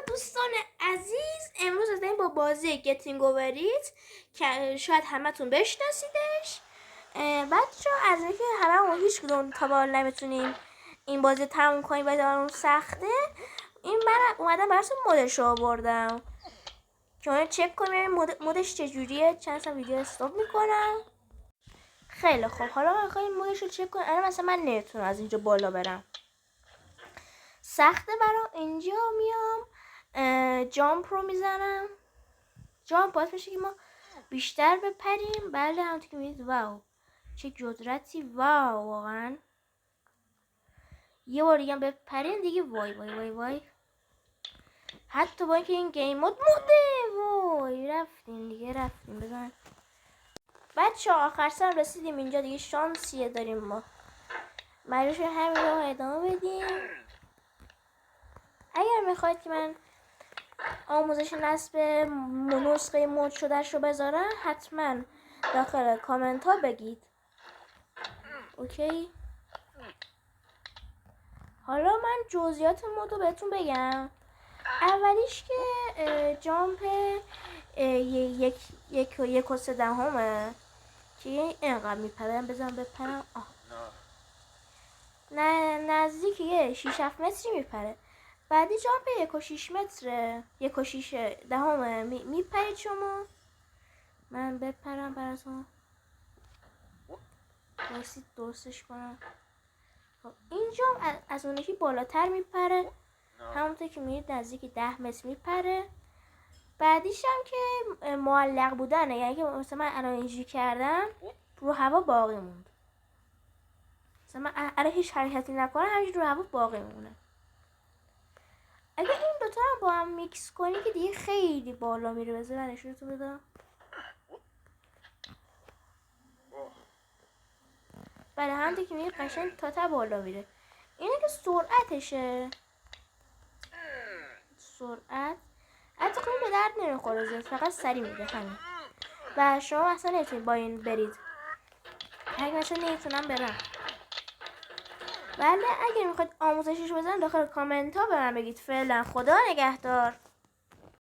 دوستان عزیز، امروز از این با بازی گتینگ اووریت که شاید همتون بشناسیدش. بچه از اینکه هممون هیچ کدوم تا بال نمیتونیم این بازی تموم کنیم و اون سخته، این من اومدم براتون مودش رو آوردم که اون چک کنیم مودش چجوریه. چند تا ویدیو استاپ میکنم. خیلی خوب، حالا میخوایم مودش رو چک کنیم. الان مثلا من نمیتونم از اینجا بالا برم، سخته برام. اینجا میام جامپ رو میزنم. جامپ باعث میشه که ما بیشتر بپریم. بله همونطور که میدید. واو چه قدرتی، واو واقعا. یه بار دیگه هم بپریم دیگه. وای وای وای وای. حتی با اینکه این گیم مود موده، وای رفتیم دیگه، رفتیم. بزن بچه آخر سر رسیدیم اینجا دیگه. شانسیه داریم ما، مجبور همین رو ادامه بدیم. اگر میخواید که من آموزش نصب نسخه مود شدهش رو بذارم، حتما داخل کامنت ها بگید. اوکی، حالا من جزئیات مود رو بهتون بگم. اولیش که جامپ یک و سه دهمه که اینقدر میپرم. بزنم بپرم. نه نزدیک یه 6-7 متری میپره. بعدی جامپ 1.6 متره، 1.6 دهمه میپرید شما. من بپرم براتون، بایستید درستش کنم. اینجا از اونشی بالاتر میپره، همونطور که میرید نزدیک 10 متر میپره. بعدیش هم که معلق بودنه، یعنی که مثلا من الان اینجوری کردم رو هوا باقی موند. مثلا من الان هیچ حرکتی نکنم همینجوری رو هوا باقی مونه. اگه این دوتا رو با هم میکس کنی که دیگه خیلی بالا میره. بذار من نشونتون بدم. بله همونطور که میگه قشنگ تا بالا میره. اینه که سرعتشه، سرعت حتی کنی به درد نمیخوره زیاد، فقط سری میده همین. و شما اصلا نمیتونید با این برید. اگه مثلا نمیتونم برم. بله اگه میخواید آموزشش بزنم داخل کامنت ها به من بگید. فعلا خدا نگهدار.